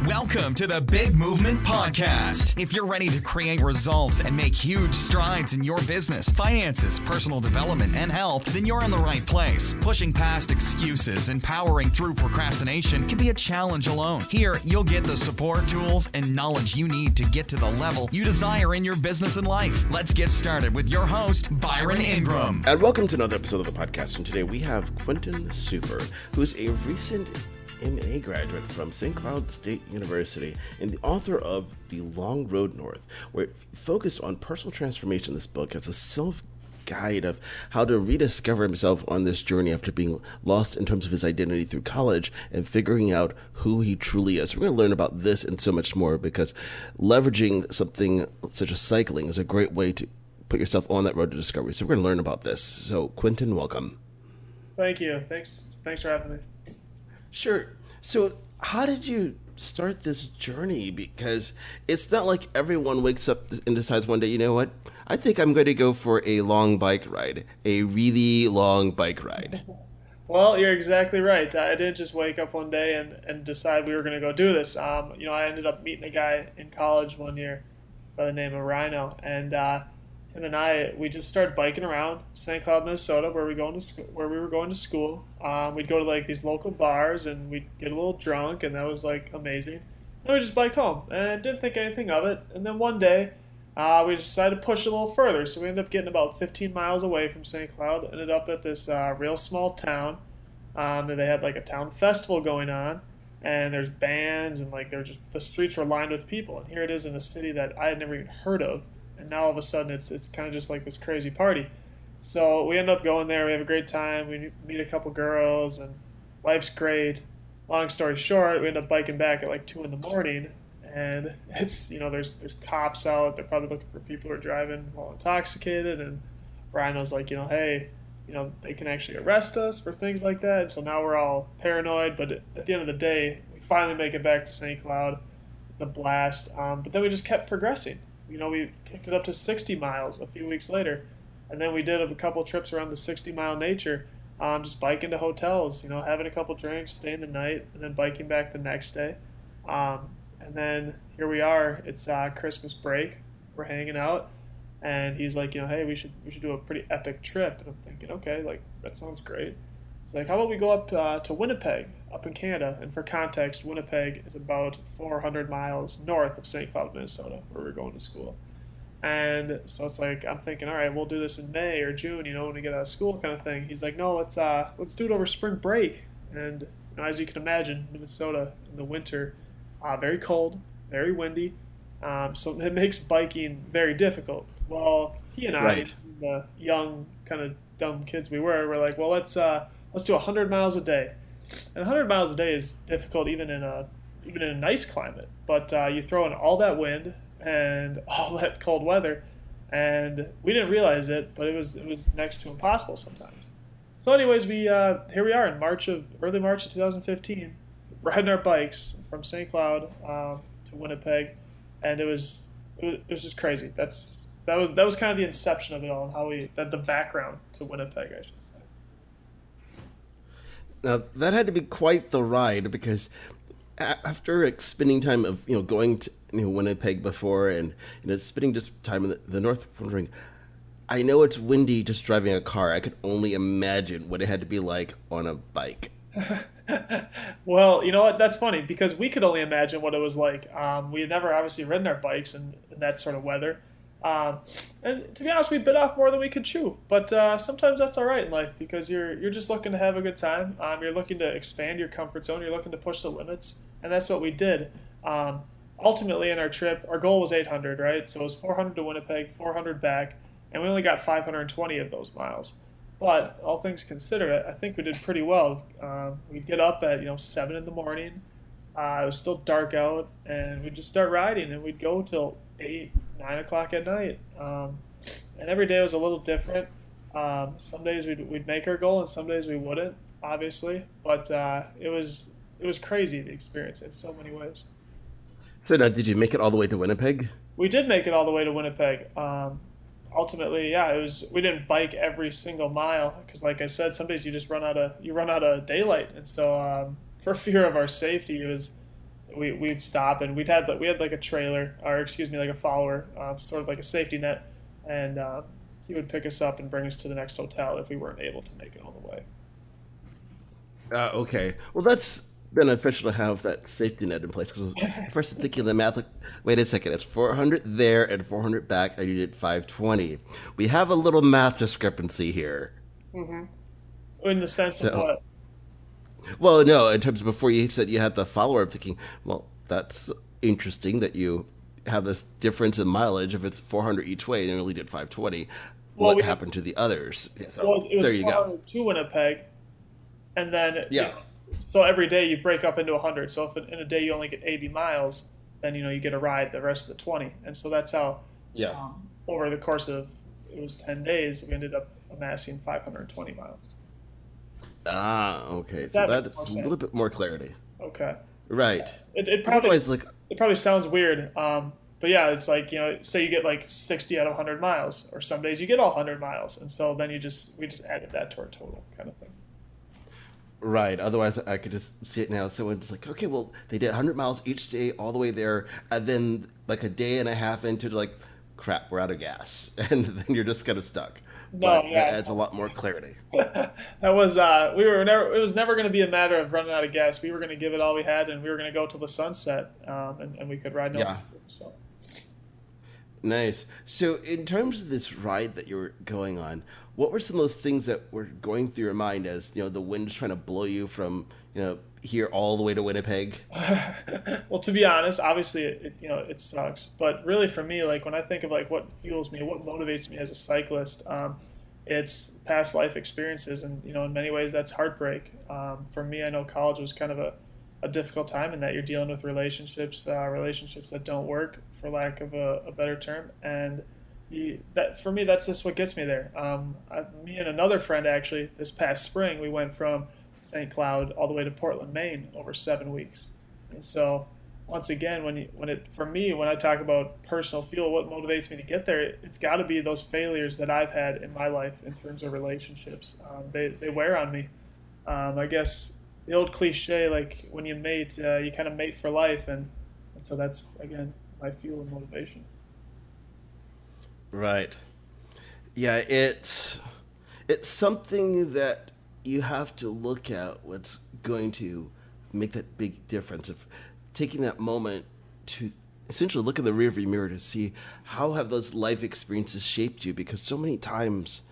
Welcome to the Big Movement Podcast. If you're ready to create results and make huge strides in your business, finances, personal development, and health, then you're in the right place. Pushing past excuses and powering through procrastination can be a challenge alone. Here, you'll get the support, tools, and knowledge you need to get to the level you desire in your business and life. Let's get started with your host, Byron Ingram. And welcome to another episode of the podcast. And today we have Quentin Super, who's a recent MA graduate from St. Cloud State University and the author of The Long Road North, where it focused on personal transformation. This book as a self-guide of how to rediscover himself on this journey after being lost in terms of his identity through college and figuring out who he truly is. We're going to learn about this and so much more, because leveraging something such as cycling is a great way to put yourself on that road to discovery. So we're going to learn about this. So Quentin, welcome. Thank you. Thanks for having me. Sure. So how did you start this journey? Because it's not like everyone wakes up and decides one day, you know what, I think I'm going to go for a long bike ride, a really long bike ride. Well, you're exactly right. I didn't just wake up one day and decide we were going to go do this. I ended up meeting a guy in college one year by the name of Rhino, and him and we just started biking around St. Cloud, Minnesota, where we were going to school. We'd go to like these local bars and we'd get a little drunk, and that was like amazing. And we'd just bike home and didn't think anything of it. And then one day, we decided to push a little further. So we ended up getting about 15 miles away from St. Cloud. Ended up at this real small town. And they had like a town festival going on, and there's bands, and like the streets were lined with people. And here it is in a city that I had never even heard of. And now all of a sudden it's kind of just like this crazy party. So we end up going there. We have a great time. We meet a couple girls, and life's great. Long story short, we end up biking back at like 2 a.m, and it's, there's cops out. They're probably looking for people who are driving while intoxicated. And Rhino's like, hey, they can actually arrest us for things like that. And so now we're all paranoid. But at the end of the day, we finally make it back to St. Cloud. It's a blast. But then we just kept progressing. We kicked it up to 60 miles a few weeks later. And then we did a couple trips around the 60-mile nature, just biking to hotels, having a couple drinks, staying the night, and then biking back the next day. And then here we are. It's Christmas break. We're hanging out. And he's like, hey, we should do a pretty epic trip. And I'm thinking, okay, like, that sounds great. He's like, how about we go up to Winnipeg, up in Canada? And for context, Winnipeg is about 400 miles north of St. Cloud, Minnesota, where we're going to school. And so it's like, I'm thinking, all right, we'll do this in May or June, when we get out of school, kind of thing. He's like, no, let's do it over spring break. And as you can imagine, Minnesota in the winter, very cold, very windy. So it makes biking very difficult. Well, he and I, right, the young, kind of dumb kids we were like, well, let's do 100 miles a day. And 100 miles a day is difficult even in a nice climate. But you throw in all that wind and all that cold weather, and we didn't realize it, but it was next to impossible sometimes. So anyways, we here we are in early March of 2015, riding our bikes from St. Cloud to Winnipeg, and it was just crazy. That was kind of the inception of it all, and the background to Winnipeg, I should say. Now, that had to be quite the ride, because after spending time of, going to Winnipeg before, and, spending just time in the north, wondering, I know it's windy just driving a car. I could only imagine what it had to be like on a bike. Well, you know what? That's funny, because we could only imagine what it was like. We had never obviously ridden our bikes in that sort of weather. And to be honest, we bit off more than we could chew. But sometimes that's all right in life, because you're just looking to have a good time. You're looking to expand your comfort zone. You're looking to push the limits, and that's what we did. Ultimately, in our trip, our goal was 800, right? So it was 400 to Winnipeg, 400 back, and we only got 520 of those miles. But all things considered, I think we did pretty well. We'd get up at 7 in the morning. It was still dark out, and we'd just start riding, and we'd go till 8, 9 o'clock at night. And every day was a little different. Some days we'd make our goal, and some days we wouldn't, obviously. But it was crazy, the experience, in so many ways. So now, did you make it all the way to Winnipeg? We did make it all the way to Winnipeg. Ultimately, yeah, we didn't bike every single mile, because, like I said, some days you just run out of daylight, and so for fear of our safety, it we'd stop, and we had like a trailer, or excuse me, like a follower, sort of like a safety net, and he would pick us up and bring us to the next hotel if we weren't able to make it all the way. Okay. Well, that's beneficial to have that safety net in place. Because at first I'm thinking of the math, like, wait a second, it's 400 there and 400 back, and you did 520. We have a little math discrepancy here. Hmm. In the sense of So, what? well, no, in terms of before you said you had the follower, I'm thinking, well, that's interesting that you have this difference in mileage if it's 400 each way and you only did 520. Well, What happened to the others? Yeah, so it was there you go. 400 to Winnipeg, and then Yeah. so every day you break up into 100. So if in a day you only get 80 miles, then you get a ride the rest of the 20, and so that's how Yeah. over the course of it was 10 days we ended up amassing 520 miles. Ah, okay. So That makes that's more a little sense. bit more clarity. Okay. Right. It 'Cause probably otherwise, like, it probably sounds weird, but yeah, it's like say you get like 60 out of 100 miles, or some days you get all 100 miles, and so then we just added that to our total kind of thing. right. Otherwise, I could just see it now. Someone's like, okay, well, they did 100 miles each day all the way there, and then like a day and a half into it, like, crap, we're out of gas, and then you're just kind of stuck. No, But that yeah, adds a lot more clarity. that was we were never it was never going to be a matter of running out of gas. We were going to give it all we had, and we were going to go till the sunset, and we could ride no Yeah. longer. So Nice. So, in terms of this ride that you were going on, what were some of those things that were going through your mind as the wind's trying to blow you from here all the way to Winnipeg? well, to be honest, obviously it sucks, but really for me, like when I think of like what fuels me, what motivates me as a cyclist, it's past life experiences, and in many ways that's heartbreak. For me, I know college was kind of a difficult time in that you're dealing with relationships that don't work, for lack of a better term, and that for me that's just what gets me there. Me and another friend actually this past spring we went from St. Cloud all the way to Portland, Maine over 7 weeks. And so, once again, when I talk about personal fuel, what motivates me to get there, it's got to be those failures that I've had in my life in terms of relationships. They wear on me. I guess the old cliche, like when you mate, you kind of mate for life, and so that's again my fuel and motivation. Right. Yeah, it's something that you have to look at what's going to make that big difference of taking that moment to essentially look in the rearview mirror to see how have those life experiences shaped you, because so many times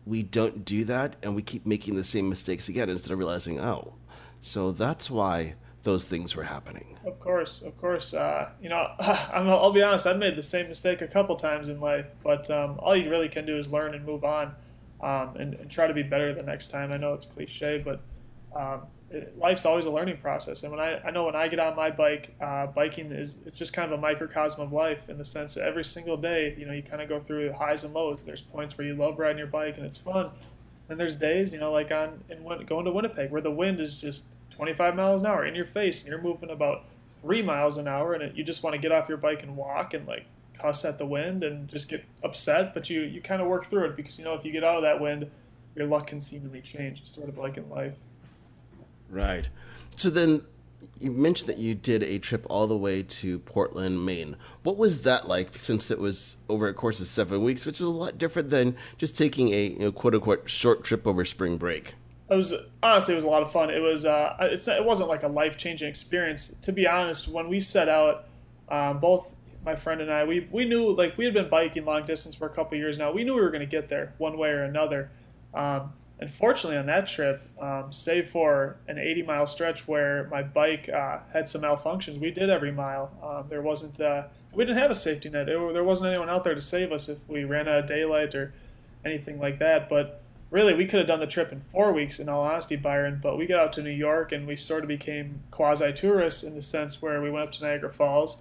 we don't do that and we keep making the same mistakes again instead of realizing, oh, so that's why those things were happening. Of course, of course. I'll be honest. I've made the same mistake a couple times in life, but all you really can do is learn and move on, and try to be better the next time. I know it's cliche, but life's always a learning process. And I know when I get on my bike, biking it's just kind of a microcosm of life in the sense that every single day, you kind of go through highs and lows. There's points where you love riding your bike and it's fun, and there's days, like going to Winnipeg where the wind is just 25 miles an hour in your face, and you're moving about 3 miles an hour, and you just want to get off your bike and walk and like cuss at the wind and just get upset. But you kind of work through it because if you get out of that wind, your luck can seemingly change, sort of like in life. Right. So then you mentioned that you did a trip all the way to Portland, Maine. What was that like, since it was over a course of 7 weeks, which is a lot different than just taking a quote unquote short trip over spring break? It was honestly, it was a lot of fun. It was it wasn't like a life changing experience. To be honest, when we set out, both my friend and I, we knew, like, we had been biking long distance for a couple of years now. We knew we were going to get there one way or another. And fortunately on that trip, save for an 80-mile stretch where my bike had some malfunctions, we did every mile. There wasn't we didn't have a safety net. There wasn't anyone out there to save us if we ran out of daylight or anything like that. But really, we could have done the trip in 4 weeks, in all honesty, Byron. But we got out to New York, and we sort of became quasi-tourists in the sense where we went up to Niagara Falls,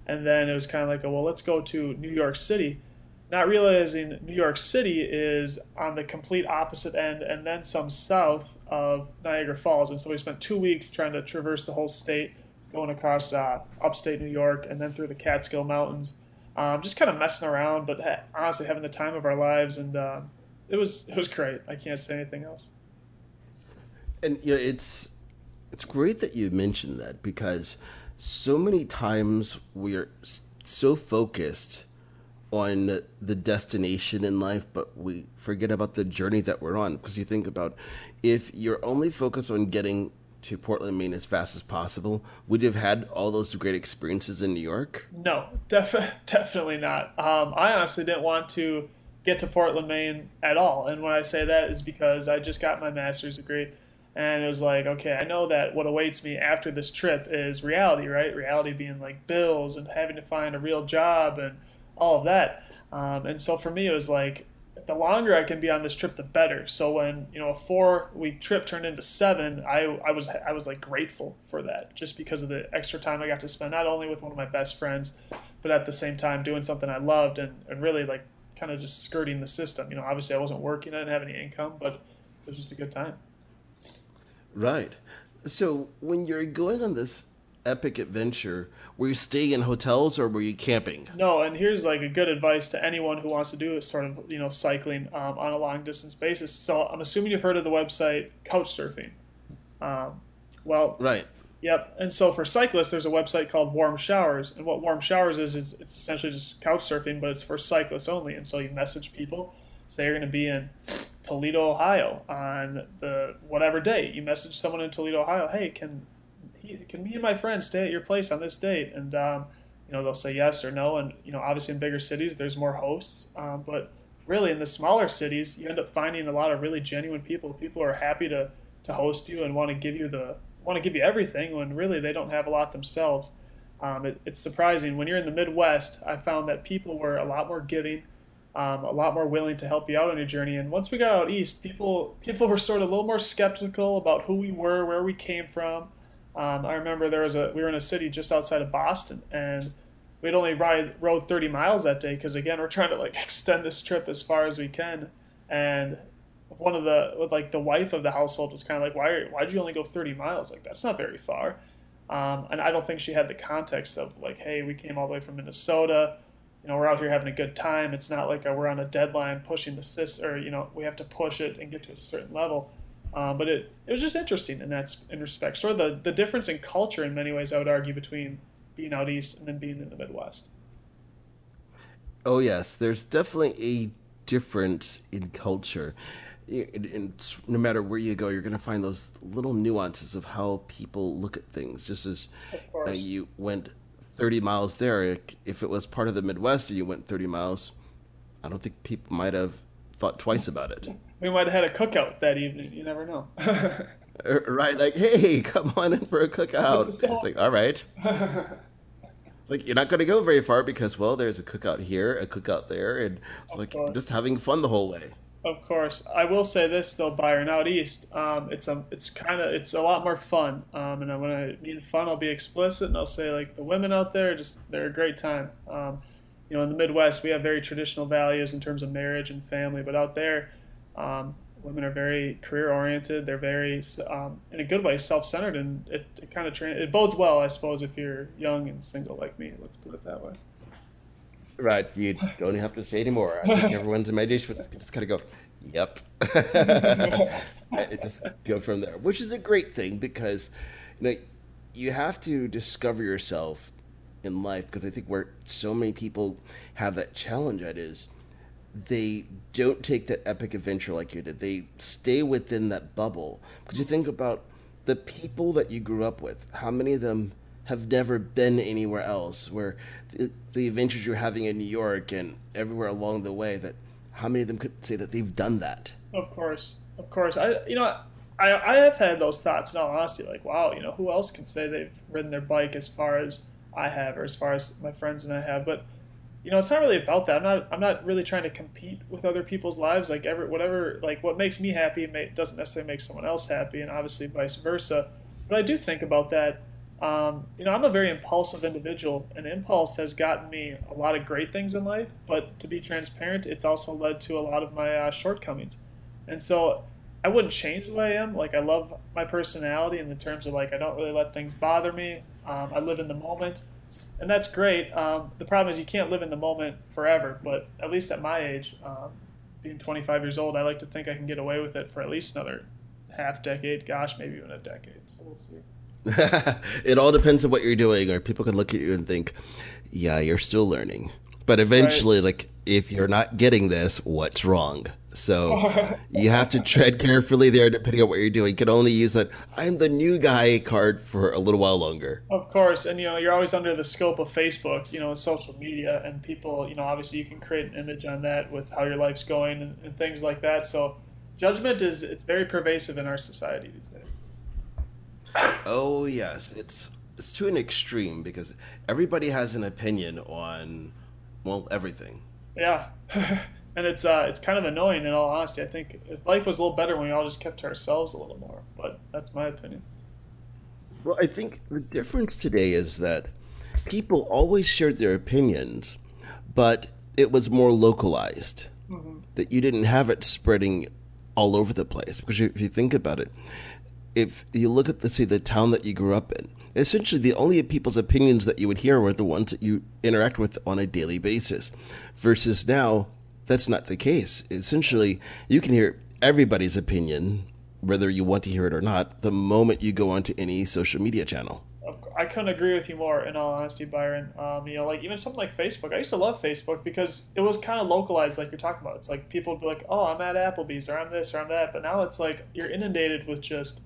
and then it was kind of like, well, let's go to New York City, not realizing New York City is on the complete opposite end and then some south of Niagara Falls. And so we spent 2 weeks trying to traverse the whole state, going across upstate New York and then through the Catskill Mountains, just kind of messing around, but honestly having the time of our lives. And it was great. I can't say anything else. And it's great that you mentioned that, because so many times we're so focused on the destination in life, but we forget about the journey that we're on. Because you think about, if you're only focused on getting to Portland, Maine as fast as possible, would you have had all those great experiences in New York? No, definitely not. I honestly didn't want to get to Portland, Maine at all. And when I say that is because I just got my master's degree. And it was like, okay, I know that what awaits me after this trip is reality, right? Reality being like bills and having to find a real job and all of that. And so for me, it was like, the longer I can be on this trip, the better. So when a 4 week trip turned into 7, I was like grateful for that, just because of the extra time I got to spend not only with one of my best friends, but at the same time doing something I loved and really like kind of just skirting the system. Obviously I wasn't working, I didn't have any income, but it was just a good time. Right. So when you're going on this epic adventure, were you staying in hotels or were you camping? No, and here's like a good advice to anyone who wants to do sort of cycling on a long distance basis. So I'm assuming you've heard of the website Couchsurfing. Um, well, Right. yep. And so for cyclists, there's a website called Warm Showers, and what Warm Showers is it's essentially just couch surfing, but it's for cyclists only. And so you message people, say you're going to be in Toledo, Ohio on the whatever date. You message someone in Toledo, Ohio, hey, can me and my friend stay at your place on this date? And they'll say yes or no. And obviously in bigger cities, there's more hosts, but really in the smaller cities, you end up finding a lot of really genuine people. People are happy to host you and want to give you everything when really they don't have a lot themselves. It's surprising when you're in the Midwest. I found that people were a lot more giving, a lot more willing to help you out on your journey. And once we got out east, people were sort of a little more skeptical about who we were, where we came from. I remember we were in a city just outside of Boston, and we'd only rode 30 miles that day because again we're trying to like extend this trip as far as we can. And one of the wife of the household was kind of like, why'd you only go 30 miles? Like that's not very far. And I don't think she had the context of like, hey, we came all the way from Minnesota. We're out here having a good time. It's not like we're on a deadline pushing the or we have to push it and get to a certain level. But it was just interesting in respect. Sort of the difference in culture in many ways, I would argue, between being out east and then being in the Midwest. Oh, yes. There's definitely a difference in culture. And no matter where you go, you're going to find those little nuances of how people look at things. Just as Of course. you went 30 miles there, if it was part of the Midwest and you went 30 miles, I don't think people might have thought twice about it. We might have had a cookout that evening. You never know. Right? Like, hey, come on in for a What's the cookout. song? Like, all right. It's like, you're not going to go very far because, well, there's a cookout here, a cookout there, and it's Of like course. just having fun the whole way. Of course, I will say this though, Byron, out east, it's a lot more fun. And when I mean fun, I'll be explicit and I'll say like the women out there, they're a great time. In the Midwest, we have very traditional values in terms of marriage and family, but out there, women are very career oriented. They're very, in a good way, self centered, and it kind of it bodes well, I suppose, if you're young and single like me. Let's put it that way. Right. You don't have to say anymore. I think everyone's imagination just kind of go, yep. It just go from there, which is a great thing because you know you have to discover yourself in life because I think where so many people have that challenge at is they don't take that epic adventure like you did. They stay within that bubble. Because you think about the people that you grew up with, how many of them have never been anywhere else, where the adventures you're having in New York and everywhere along the way, that how many of them could say that they've done that? Of course, of course. I have had those thoughts in all honesty. Like, wow, who else can say they've ridden their bike as far as I have, or as far as my friends and I have? But it's not really about that. I'm not really trying to compete with other people's lives. Like whatever, like what makes me happy doesn't necessarily make someone else happy, and obviously vice versa. But I do think about that. I'm a very impulsive individual, and impulse has gotten me a lot of great things in life. But to be transparent, it's also led to a lot of my shortcomings. And so I wouldn't change the way I am. Like I love my personality in the terms of like I don't really let things bother me. I live in the moment, and that's great. The problem is you can't live in the moment forever. But at least at my age, being 25 years old, I like to think I can get away with it for at least another half decade. Gosh, maybe even a decade. So we'll see. It all depends on what you're doing, or people can look at you and think, yeah, you're still learning. But Right. eventually, like, if you're not getting this, what's wrong? So you have to tread carefully there depending on what you're doing. You can only use that I'm the new guy card for a little while longer. Of course, and you're always under the scope of Facebook, social media, and people, obviously you can create an image on that with how your life's going and things like that. So judgment it's very pervasive in our society these days. Oh yes, it's to an extreme because everybody has an opinion on, well, everything. Yeah, and it's kind of annoying in all honesty. I think if life was a little better when we all just kept to ourselves a little more, but that's my opinion. Well, I think the difference today is that people always shared their opinions, but it was more localized. Hmm. That you didn't have it spreading all over the place. Because if you think about it, if you look at the town that you grew up in, essentially the only people's opinions that you would hear were the ones that you interact with on a daily basis. Versus now, that's not the case. Essentially, you can hear everybody's opinion, whether you want to hear it or not, the moment you go onto any social media channel. I couldn't agree with you more, in all honesty, Byron. Like even something like Facebook. I used to love Facebook because it was kind of localized, like you're talking about. It's like people would be like, "Oh, I'm at Applebee's," or "I'm this," or "I'm that." But now it's like you're inundated with just,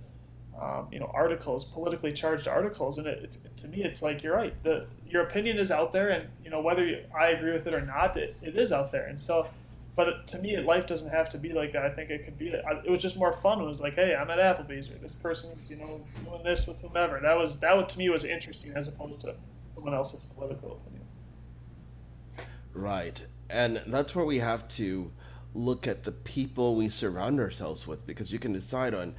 articles, politically charged articles, and to me, it's like you're right. Your opinion is out there, and whether I agree with it or not, it is out there. And so, but to me, life doesn't have to be like that. I think it could be that. It was just more fun. It was like, hey, I'm at Applebee's, or this person's, doing this with whomever. That to me was interesting as opposed to someone else's political opinion. Right. And that's where we have to look at the people we surround ourselves with because you can decide on,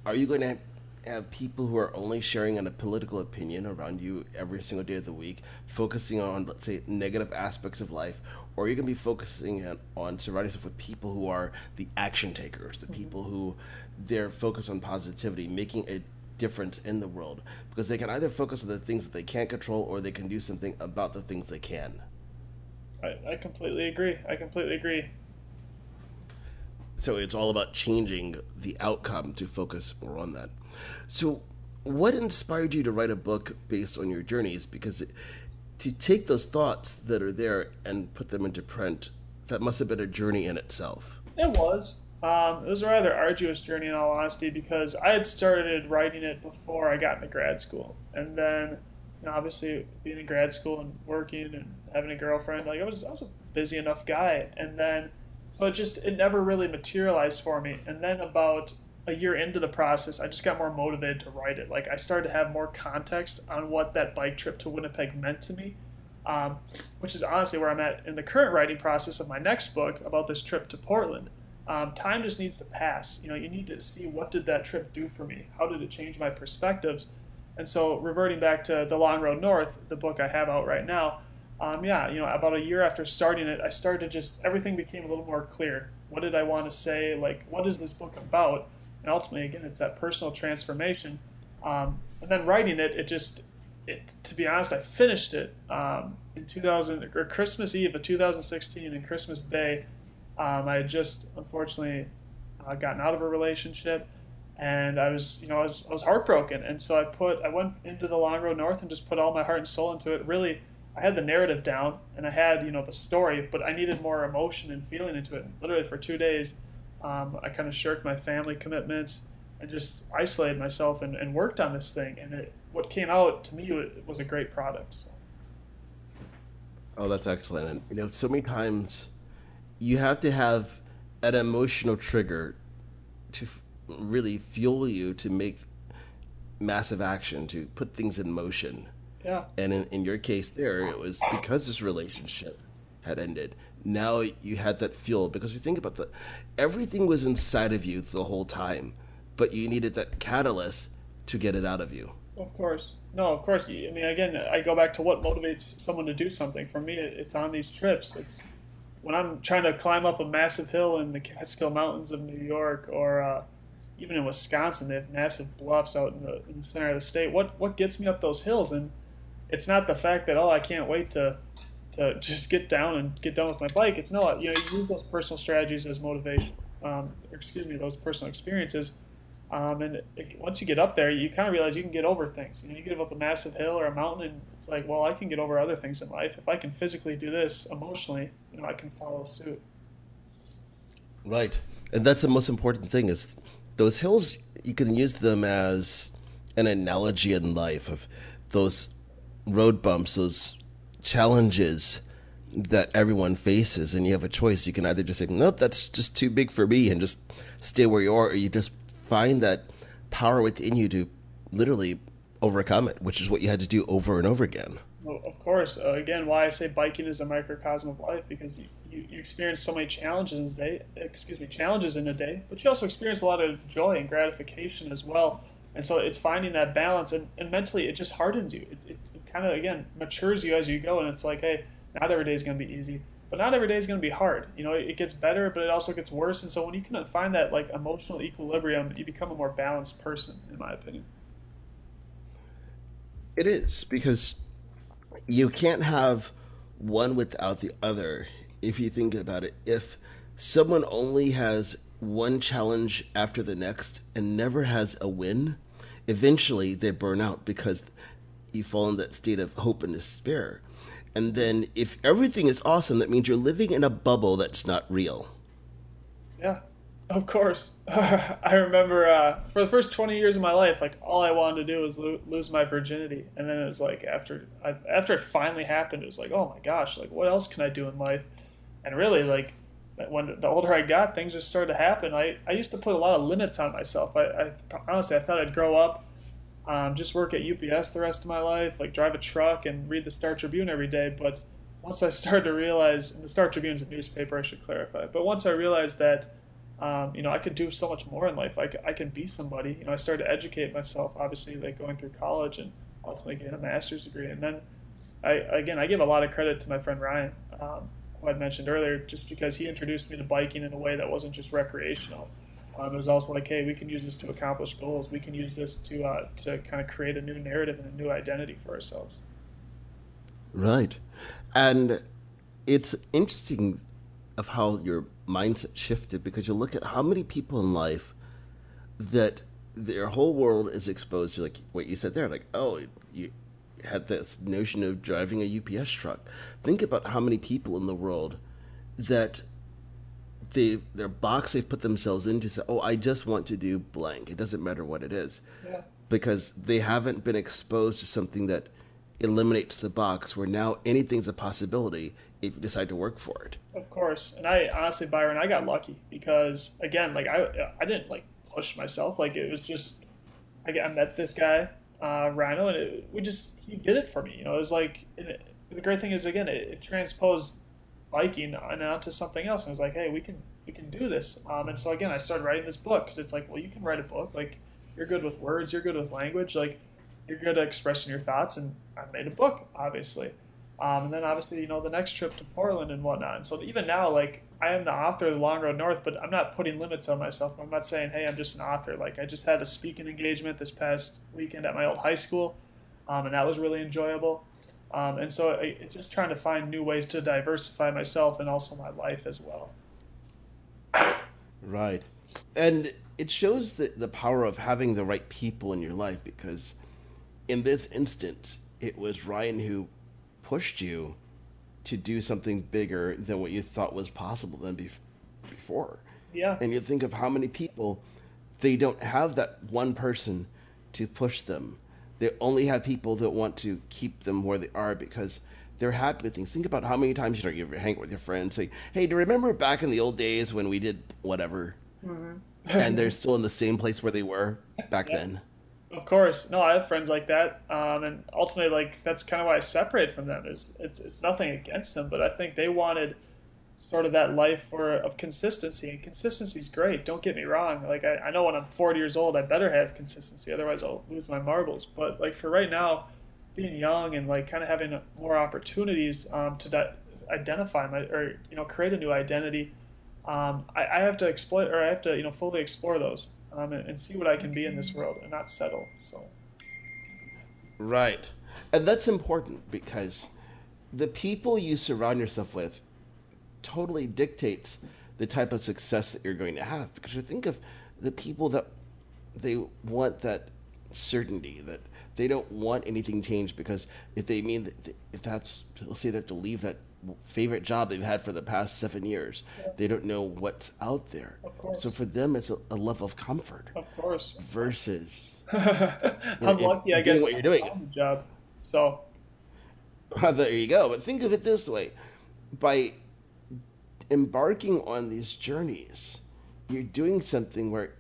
are you going to have people who are only sharing a political opinion around you every single day of the week, focusing on, let's say, negative aspects of life, or are you going to be focusing on surrounding yourself with people who are the action takers, the Mm-hmm. people who they're focused on positivity, making a difference in the world, because they can either focus on the things that they can't control or they can do something about the things they can. I completely agree. I completely agree. So it's all about changing the outcome to focus more on that. So, what inspired you to write a book based on your journeys? Because to take those thoughts that are there and put them into print, that must have been a journey in itself. It was. It was a rather arduous journey, in all honesty, because I had started writing it before I got into grad school, and then, obviously, being in grad school and working and having a girlfriend, like I was a busy enough guy, and then so it never really materialized for me, and then about a year into the process, I just got more motivated to write it. Like I started to have more context on what that bike trip to Winnipeg meant to me, um, which is honestly where I'm at in the current writing process of my next book about this trip to Portland. Time just needs to pass. You need to see what did that trip do for me? How did it change my perspectives? And so, reverting back to The Long Road North, the book I have out right now, yeah, about a year after starting it, I started to just, everything became a little more clear. What did I want to say? Like, what is this book about? And ultimately, again, it's that personal transformation. And then writing it, to be honest, I finished it in 2000, or Christmas Eve of 2016 and Christmas Day. I had just unfortunately gotten out of a relationship, and I was heartbroken, and so I went into The Long Road North and just put all my heart and soul into it. Really, I had the narrative down, and I had the story, but I needed more emotion and feeling into it. Literally for 2 days, I kind of shirked my family commitments and just isolated myself and worked on this thing, and what came out to me was a great product. So. Oh, that's excellent. And so many times you have to have an emotional trigger to really fuel you to make massive action, to put things in motion. Yeah. And in your case there, it was because this relationship had ended. Now you had that fuel because you think about everything was inside of you the whole time, but you needed that catalyst to get it out of you. Of course. No, of course. I mean, again, I go back to what motivates someone to do something. For me, it's on these trips. It's when I'm trying to climb up a massive hill in the Catskill Mountains of New York, or even in Wisconsin, they have massive bluffs out in the center of the state. What gets me up those hills? And it's not the fact that I can't wait to just get down and get done with my bike. It's no, you use those personal strategies as motivation. Or excuse me, those personal experiences And once you get up there, you kind of realize you can get over things. You get up a massive hill or a mountain, and it's like, well, I can get over other things in life. If I can physically do this emotionally, I can follow suit. Right. And that's the most important thing is those hills, you can use them as an analogy in life of those road bumps, those challenges that everyone faces, and you have a choice. You can either just say, nope, that's just too big for me and just stay where you are, or you just find that power within you to literally overcome it, which is what you had to do over and over again. Well, of course, again, why I say biking is a microcosm of life, because you experience so many challenges in a day, but you also experience a lot of joy and gratification as well. And so it's finding that balance, and mentally it just hardens you. It kind of, again, matures you as you go, and it's like, hey, not every day is going to be easy, but not every day is going to be hard. It gets better, but it also gets worse. And so when you can find that like emotional equilibrium, you become a more balanced person, in my opinion. It is, because you can't have one without the other. If you think about it, if someone only has one challenge after the next and never has a win, eventually they burn out because you fall in that state of hope and despair. And then if everything is awesome, that means you're living in a bubble that's not real. Yeah, of course. I remember for the first 20 years of my life, like all I wanted to do was lose my virginity, and then it was like after it finally happened, it was like, oh my gosh, like what else can I do in life? And really, like when the older I got, things just started to happen. I used to put a lot of limits on myself. I honestly I thought I'd grow up, just work at UPS the rest of my life, like drive a truck and read the Star Tribune every day. But once I started to realize, and the Star Tribune's a newspaper, I should clarify, but once I realized that, I could do so much more in life. I could be somebody. I started to educate myself, obviously, like going through college and ultimately getting a master's degree. And then, I give a lot of credit to my friend Ryan, who I mentioned earlier, just because he introduced me to biking in a way that wasn't just recreational. It was also like, hey, we can use this to accomplish goals. We can use this to kind of create a new narrative and a new identity for ourselves. Right. And it's interesting of how your mindset shifted, because you look at how many people in life that their whole world is exposed to, like what you said there, like, oh, you had this notion of driving a UPS truck. Think about how many people in the world that their box they've put themselves into say, oh, I just want to do blank. It doesn't matter what it is. Yeah. Because they haven't been exposed to something that eliminates the box, where now anything's a possibility if you decide to work for it. Of course. And I honestly, Byron, I got lucky because, again, like I didn't like push myself. Like it was just, I met this guy, Rhino, and he did it for me. It was like, the great thing is, again, it transposed biking and onto something else. And I was like, hey, we can do this. And so again, I started writing this book, because it's like, well, you can write a book. Like, you're good with words, you're good with language, like you're good at expressing your thoughts. And I made a book, obviously. And then obviously, the next trip to Portland and whatnot. And so even now, like, I am the author of The Long Road North, but I'm not putting limits on myself. I'm not saying, hey, I'm just an author. Like, I just had a speaking engagement this past weekend at my old high school, and that was really enjoyable. And so it's just trying to find new ways to diversify myself and also my life as well. Right. And it shows the power of having the right people in your life, because in this instance, it was Ryan who pushed you to do something bigger than what you thought was possible than before. Yeah. And you think of how many people, they don't have that one person to push them. They only have people that want to keep them where they are because they're happy with things. Think about how many times you hang with your friends, say, hey, do you remember back in the old days when we did whatever? Mm-hmm. And they're still in the same place where they were back then. Of course. No, I have friends like that. And ultimately, like, that's kind of why I separate from them. It's nothing against them, but I think they wanted sort of that life of consistency. And consistency is great. Don't get me wrong. Like, I know when I'm 40 years old, I better have consistency. Otherwise, I'll lose my marbles. But, like, for right now, being young and, like, kind of having more opportunities to identify create a new identity, I have to exploit, or I have to, fully explore those. And see what I can be in this world and not settle. So, right. And that's important, because the people you surround yourself with totally dictates the type of success that you're going to have. Because you think of the people that they want that certainty, that they don't want anything changed, because if they mean that, if that's, let's say they have to leave that favorite job they've had for the past 7 years, they don't know what's out there. Of So course, for them, it's a level of comfort of course. versus, I'm if lucky, I doing guess what I you're doing. found a job. So, There you go. But think of it this way: by embarking on these journeys, you're doing something where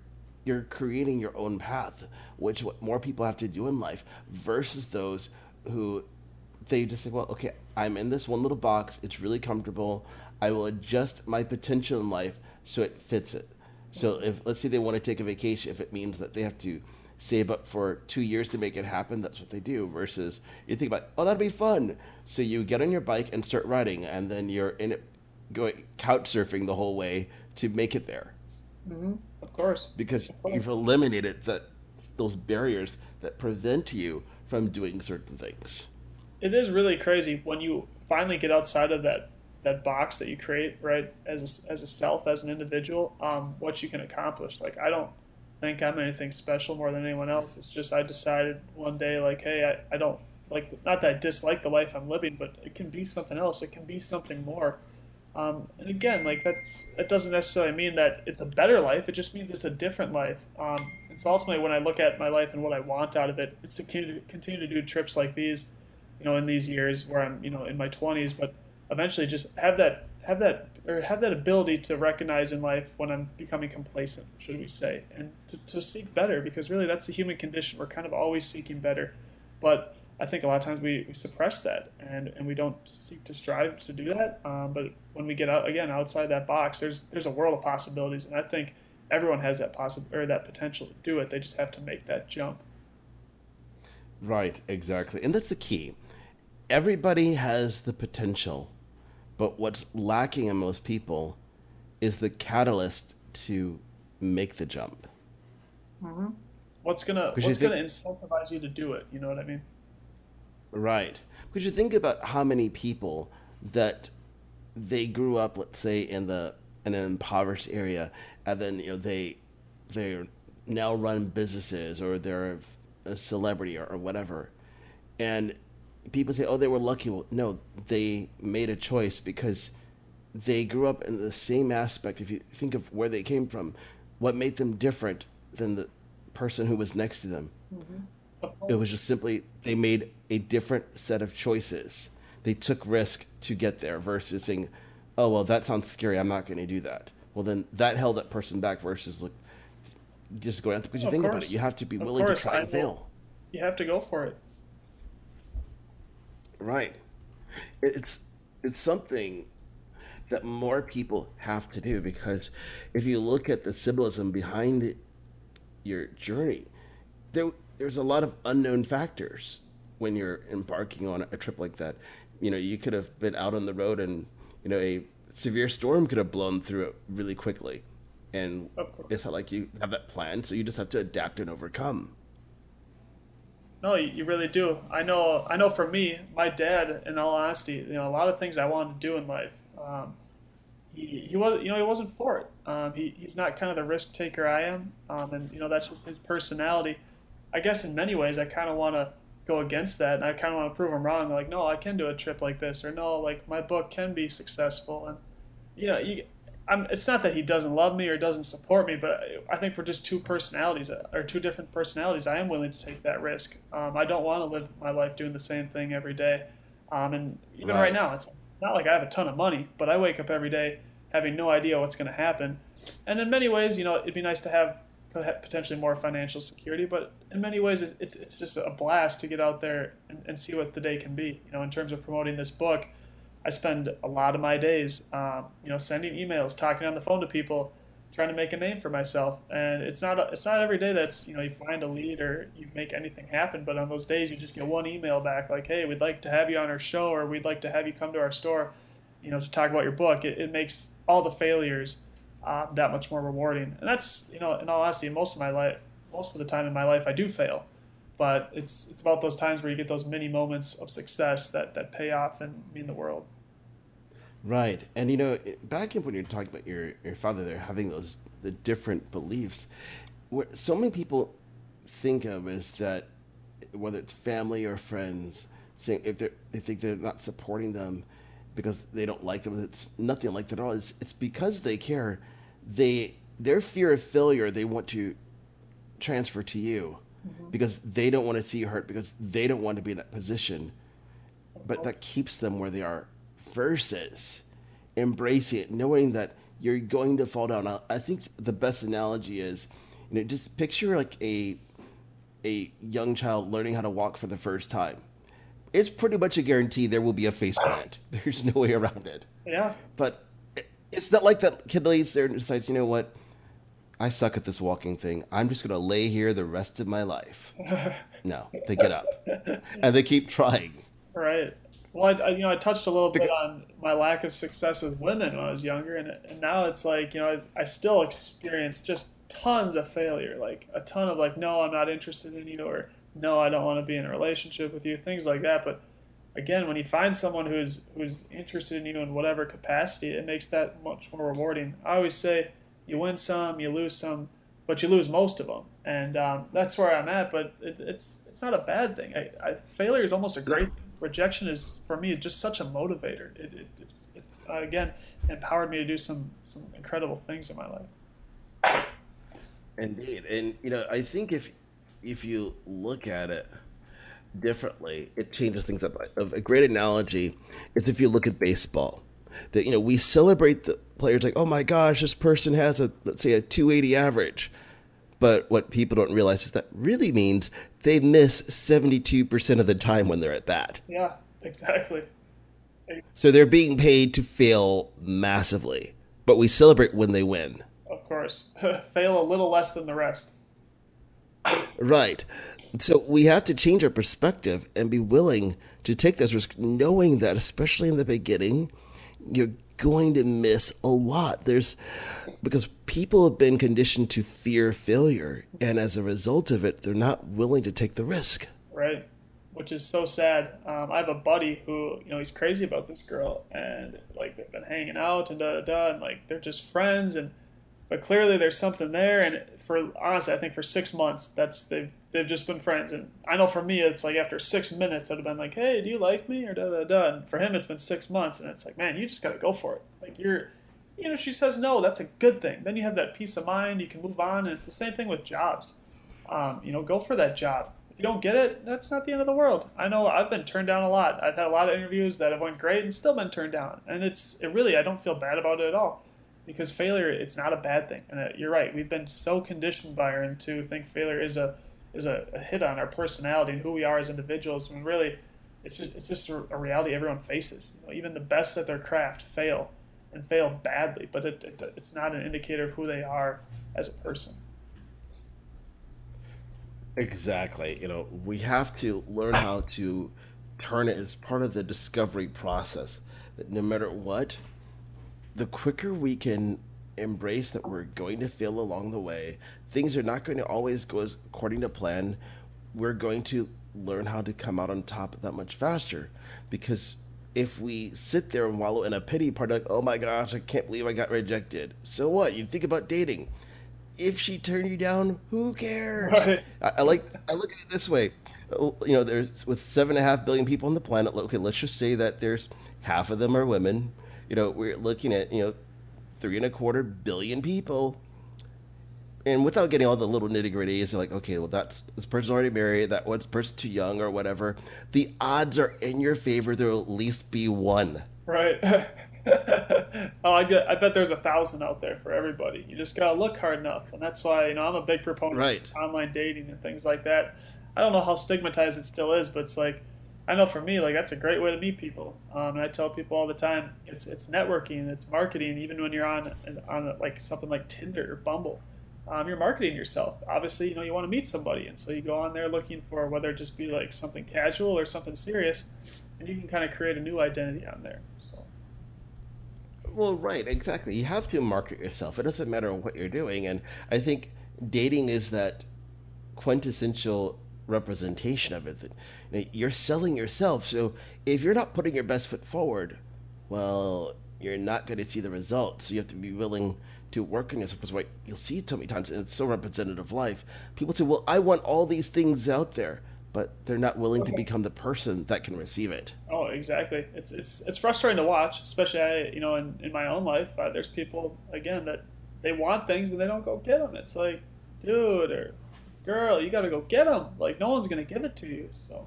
you're creating your own path, which what more people have to do in life versus those who they just say, well, okay, I'm in this one little box. It's really comfortable. I will adjust my potential in life so it fits it. So if, let's say they want to take a vacation, if it means that they have to save up for 2 years to make it happen, that's what they do. Versus you think about, oh, that'd be fun. So you get on your bike and start riding, and then you're in it, going couch surfing the whole way to make it there, of course, because of course. you've eliminated those barriers that prevent you from doing certain things. It is really crazy when you finally get outside of that box that you create, right? As a self, as an individual, what you can accomplish. Like, I don't think I'm anything special more than anyone else. It's just I decided one day, like, hey, I don't like, not that I dislike the life I'm living, but it can be something else. It can be something more. And again, like, that doesn't necessarily mean that it's a better life. It just means it's a different life. And so ultimately, when I look at my life and what I want out of it, it's to continue to do trips like these, in these years where I'm, in my 20s, but eventually just have that ability to recognize in life when I'm becoming complacent, should we say, and to seek better, because really that's the human condition. We're kind of always seeking better, but I think a lot of times we suppress that, and we don't seek to strive to do that. But when we get out again outside that box, there's a world of possibilities, and I think everyone has that that potential to do it. They just have to make that jump. Right, exactly. And that's the key. Everybody has the potential, but what's lacking in most people is the catalyst to make the jump. hmm What's gonna Because you What's think, gonna incentivize you to do it? You know what I mean? right, because you think about how many people that they grew up, let's say, in an impoverished area, and then they now run businesses, or they're a celebrity, or whatever, and people say, oh, they were lucky. Well, no, they made a choice because they grew up in the same aspect. If you think of where they came from, what made them different than the person who was next to them, Of it course. was just simply they made a different set of choices. They took risk to get there versus saying, oh, well, that sounds scary, I'm not going to do that. Well, then that held that person back versus, look, just going out there. Because you Of think about it, course. you have to be Of willing to course. try I and know fail. you have to go for it. Right. It's it's something that more people have to do, because if you look at the symbolism behind your journey, there's a lot of unknown factors when you're embarking on a trip like that. You could have been out on the road, and a severe storm could have blown through it really quickly, and Of course. it's not like you have that plan, so you just have to adapt and overcome. No, you really do. I know for me, my dad, in all honesty, a lot of things I wanted to do in life, he was, he wasn't for it. He's not kind of the risk taker I am, and that's just his personality. I guess in many ways, I kind of want to go against that, and I kind of want to prove him wrong. Like, no, I can do a trip like this, or no, like my book can be successful, and you know, you, it's not that he doesn't love me or doesn't support me, but I think we're just two personalities, or two different personalities. I am willing to take that risk. I don't want to live my life doing the same thing every day. And even right Right. now, it's not like I have a ton of money, but I wake up every day having no idea what's going to happen. And in many ways, it'd be nice to have potentially more financial security, but in many ways, it's just a blast to get out there and see what the day can be. In terms of promoting this book, I spend a lot of my days, sending emails, talking on the phone to people, trying to make a name for myself. And it's not every day that's you find a lead or you make anything happen. But on those days, you just get one email back like, "Hey, we'd like to have you on our show, or we'd like to have you come to our store, to talk about your book." It makes all the failures that much more rewarding. And that's in all honesty, most of the time in my life, I do fail. But it's about those times where you get those mini moments of success that pay off and mean the world. Right. And back in when you're talking about your father there having the different beliefs, what so many people think of is that whether it's family or friends, saying if they think they're not supporting them because they don't like them, it's nothing like that at all. It's because they care. Their fear of failure they want to transfer to you because they don't want to see you hurt because they don't want to be in that position. But that keeps them where they are versus embracing it, knowing that you're going to fall down. I think the best analogy is, just picture like a young child learning how to walk for the first time. It's pretty much a guarantee there will be a face plant. There's no way around it. Yeah. But it's not like that kid lays there and decides, you know what, I suck at this walking thing. I'm just going to lay here the rest of my life. No, they get up and they keep trying. Right. Well, I touched a little bit on my lack of success with women when I was younger, and now it's like, I still experience just tons of failure, like a ton of like, no, I'm not interested in you, or no, I don't want to be in a relationship with you, things like that. But again, when you find someone who's interested in you in whatever capacity, it makes that much more rewarding. I always say, you win some, you lose some, but you lose most of them, and that's where I'm at. But it's not a bad thing. Failure is almost a great thing. Rejection is, for me, just such a motivator. It's again, empowered me to do some incredible things in my life. Indeed, and I think if you look at it differently, it changes things up. A great analogy is if you look at baseball, that we celebrate the players like, oh my gosh, this person has let's say a 280 average, but what people don't realize is that really means they miss 72% of the time when they're at bat. Yeah, exactly. So they're being paid to fail massively, but we celebrate when they win. Of course. Fail a little less than the rest. Right. So we have to change our perspective and be willing to take those risks, knowing that, especially in the beginning, you're going to miss a lot. Because people have been conditioned to fear failure, and as a result of it, they're not willing to take the risk. Right. Which is so sad. I have a buddy who, he's crazy about this girl, and like they've been hanging out and and like they're just friends, but clearly there's something there. And honestly, I think for 6 months, they've just been friends. And I know for me, it's like after 6 minutes, I'd have been like, hey, do you like me, or And for him, it's been 6 months, and it's like, man, you just got to go for it. Like she says no, that's a good thing. Then you have that peace of mind, you can move on, and it's the same thing with jobs. Go for that job. If you don't get it, that's not the end of the world. I know I've been turned down a lot. I've had a lot of interviews that have went great and still been turned down. And I don't feel bad about it at all. Because failure, it's not a bad thing. And you're right, we've been so conditioned, Byron, to think failure is a hit on our personality and who we are as individuals. When really, it's just a reality everyone faces. Even the best at their craft fail, and fail badly. But it's not an indicator of who they are as a person. Exactly. We have to learn how to turn it as part of the discovery process. That no matter what, the quicker we can embrace that we're going to fail along the way, things are not going to always go as according to plan. We're going to learn how to come out on top that much faster. Because if we sit there and wallow in a pity part, like, oh my gosh, I can't believe I got rejected. So what? You think about dating. If she turned you down, who cares? Right. I look at it this way. There's with 7.5 billion people on the planet. Okay, let's just say that there's half of them are women. We're looking at 3.25 billion people, and without getting all the little nitty gritties, you're like, okay, well, this person's already married, that one's person too young or whatever. The odds are in your favor. There'll at least be one. Right. I bet there's 1,000 out there for everybody. You just gotta look hard enough, and that's why I'm a big proponent of online dating and things like that. I don't know how stigmatized it still is, but it's like, I know for me, like, that's a great way to meet people. And I tell people all the time, it's networking, it's marketing. Even when you're on like something like Tinder or Bumble, you're marketing yourself. Obviously, you want to meet somebody, and so you go on there looking for whether it just be like something casual or something serious, and you can kind of create a new identity on there. Well, right, exactly. You have to market yourself. It doesn't matter what you're doing. And I think dating is that quintessential representation of it. That you're selling yourself. So if you're not putting your best foot forward, well, you're not going to see the results. So you have to be willing to work on yourself, because what you'll see so many times, and it's so representative of life, people say, well, I want all these things out there, but they're not willing to become the person that can receive it. Oh, exactly. It's frustrating to watch, especially in my own life. There's people again that they want things and they don't go get them. It's like, dude or girl, you got to go get them. Like no one's gonna give it to you. So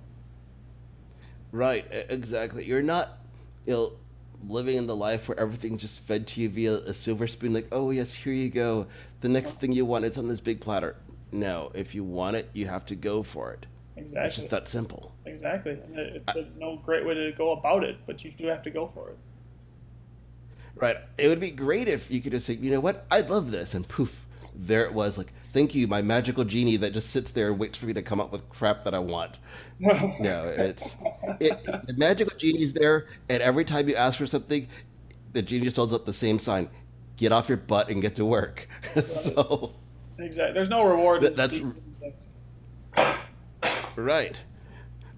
Right, exactly. You're not, you know, living in the life where everything's just fed to you via a silver spoon, like, oh, yes, here you go. The next thing you want, it's on this big platter. No, if you want it, you have to go for it. It's exactly, just that simple. exactly. And there's no great way to go about it, but you do have to go for it. Right. It would be great if you could just say, you know what, I love this. And poof, there it was. Like, thank you, my magical genie that just sits there and waits for me to come up with crap that I want. No, the magical genie's there, and every time you ask for something, the genie just holds up the same sign: get off your butt and get to work. So Exactly. There's no reward in that's seeking things. right.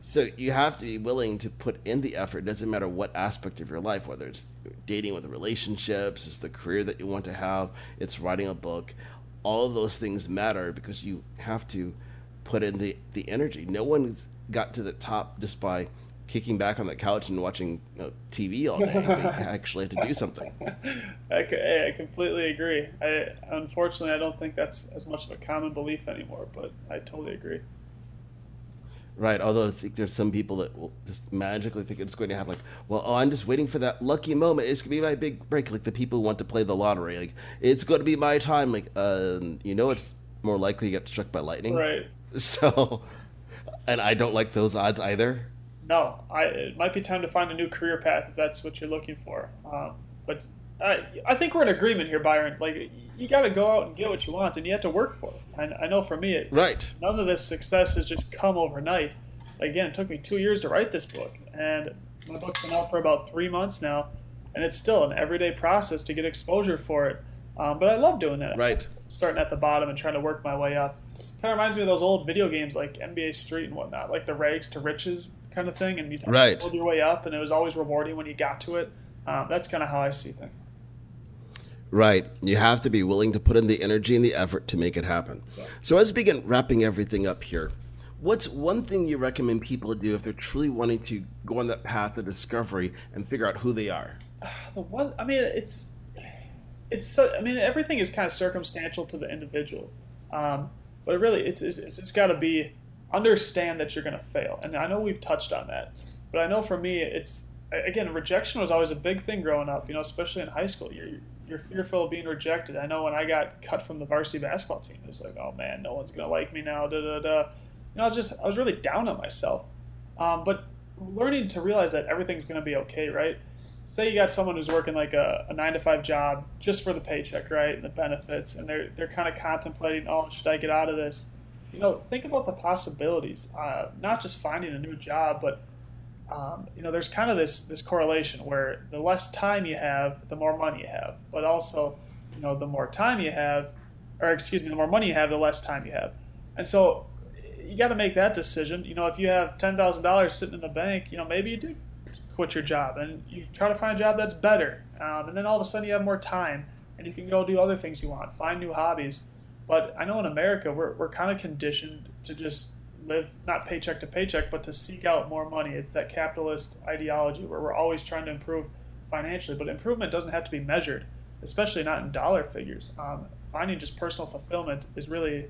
So you have to be willing to put in the effort. It doesn't matter what aspect of your life, whether it's dating, with the relationships, it's the career that you want to have, it's writing a book. All of those things matter because you have to put in the energy. No one's got to the top just by kicking back on the couch and watching TV all day. They actually have to do something. I completely agree. Unfortunately, I don't think that's as much of a common belief anymore, but I totally agree. Right, although I think there's some people that will just magically think it's going to happen. Like, well, oh, I'm just waiting for that lucky moment. It's going to be my big break. Like the people who want to play the lottery. Like, it's going to be my time. Like, it's more likely you get struck by lightning. Right. So, and I don't like those odds either. No, it might be time to find a new career path if that's what you're looking for. But I think we're in agreement here, Byron. Like, you got to go out and get what you want, and you have to work for it. And I know for me, Right. none of this success has just come overnight. Again, it took me 2 years to write this book, and my book's been out for about 3 months now, and it's still an everyday process to get exposure for it. But I love doing that. Right. Starting at the bottom and trying to work my way up. Kind of reminds me of those old video games like NBA Street and whatnot, like the rags to riches kind of thing, and you Right. build your way up, and it was always rewarding when you got to it. That's kind of how I see things. Right. You have to be willing to put in the energy and the effort to make it happen. Yeah. So as we begin wrapping everything up here, what's one thing you recommend people do if they're truly wanting to go on that path of discovery and figure out who they are? The one, I mean, it's so, I mean, everything is kind of circumstantial to the individual, but it really it's got to be understand that you're going to fail, and I know we've touched on that, but I know for me it's again rejection was always a big thing growing up, especially in high school. You're fearful of being rejected. I know when I got cut from the varsity basketball team, it was like, oh man, no one's gonna like me now. Da da da. I was really down on myself. But learning to realize that everything's gonna be okay, right? Say you got someone who's working like a 9 to 5 job just for the paycheck, right, and the benefits, and they're kind of contemplating, oh, should I get out of this? Think about the possibilities. Not just finding a new job, but there's kind of this correlation where the less time you have, the more money you have. But also, the more time you have, or excuse me, the more money you have, the less time you have. And so you got to make that decision. If you have $10,000 sitting in the bank, maybe you do quit your job and you try to find a job that's better. And then all of a sudden you have more time and you can go do other things you want, find new hobbies. But I know in America, we're kind of conditioned to just live not paycheck to paycheck, but to seek out more money. It's that capitalist ideology where we're always trying to improve financially, but improvement doesn't have to be measured, especially not in dollar figures. Finding just personal fulfillment is really,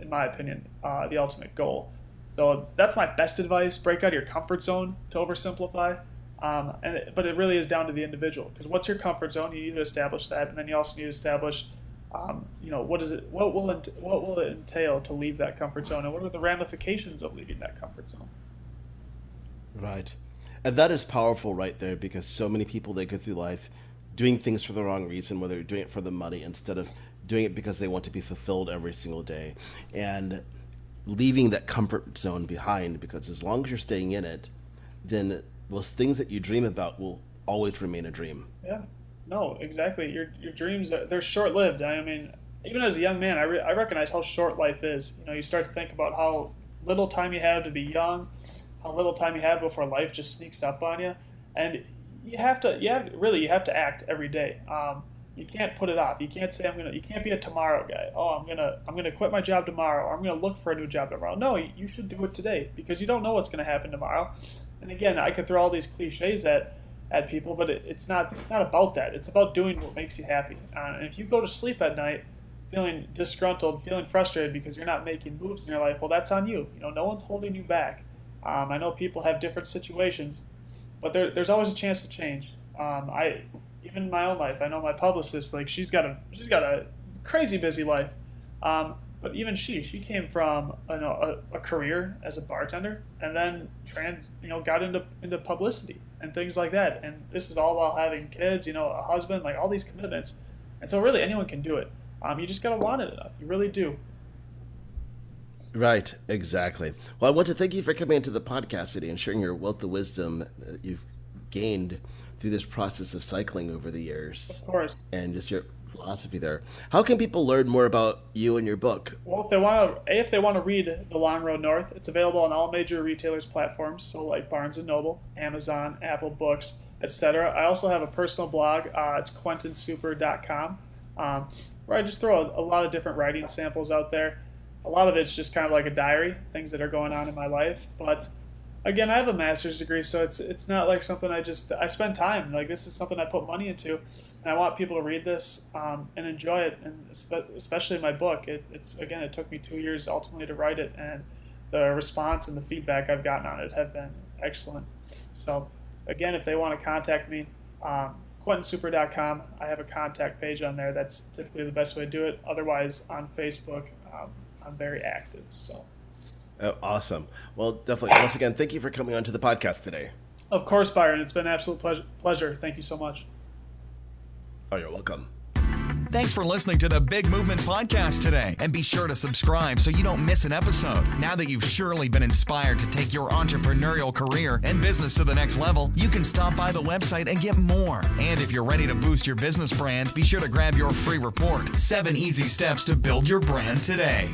in my opinion, the ultimate goal. So that's my best advice. Break out of your comfort zone, to oversimplify. But it really is down to the individual, because what's your comfort zone? You need to establish that, and then you also need to establish what will it entail to leave that comfort zone, and what are the ramifications of leaving that comfort zone? Right. And that is powerful right there, because so many people, they go through life doing things for the wrong reason, whether they're doing it for the money instead of doing it because they want to be fulfilled every single day, and leaving that comfort zone behind, because as long as you're staying in it, then those things that you dream about will always remain a dream. Yeah. No, exactly. Your dreams, they're short-lived. I mean, even as a young man, I recognize how short life is. You start to think about how little time you have to be young, how little time you have before life just sneaks up on you, and you have to act every day. You can't put it off. You can't say you can't be a tomorrow guy. Oh, I'm gonna quit my job tomorrow, or I'm gonna look for a new job tomorrow. No, you should do it today, because you don't know what's gonna happen tomorrow. And again, I could throw all these cliches at people, but it's not about that. It's about doing what makes you happy. And if you go to sleep at night feeling disgruntled, feeling frustrated because you're not making moves in your life, well, that's on you. No one's holding you back. I know people have different situations, but there's always a chance to change. Even in my own life, I know my publicist, like she's got a crazy busy life, but even she came from a career as a bartender, and then got into publicity and things like that. And this is all while having kids, a husband, like all these commitments. And so really anyone can do it. You just gotta want it enough. You really do. Right, exactly. Well, I want to thank you for coming into the podcast today and sharing your wealth of wisdom that you've gained through this process of cycling over the years. Of course. And just your philosophy there. How can people learn more about you and your book? Well, if they want to read The Long Road North, it's available on all major retailers' platforms, so like Barnes & Noble, Amazon, Apple Books, etc. I also have a personal blog. It's quentinsuper.com, where I just throw a lot of different writing samples out there. A lot of it's just kind of like a diary, things that are going on in my life. But again, I have a master's degree, so it's not like something I spend time. Like, this is something I put money into, and I want people to read this and enjoy it, and especially my book. It took me 2 years ultimately to write it, and the response and the feedback I've gotten on it have been excellent. So again, if they want to contact me, quentinsuper.com. I have a contact page on there. That's typically the best way to do it. Otherwise, on Facebook, I'm very active. So. Oh, awesome. Well, definitely. Once again, thank you for coming on to the podcast today. Of course, Byron. It's been an absolute pleasure. Thank you so much. Oh, you're welcome. Thanks for listening to the Big Movement Podcast today. And be sure to subscribe so you don't miss an episode. Now that you've surely been inspired to take your entrepreneurial career and business to the next level, you can stop by the website and get more. And if you're ready to boost your business brand, be sure to grab your free report, 7 Easy Steps to Build Your Brand Today.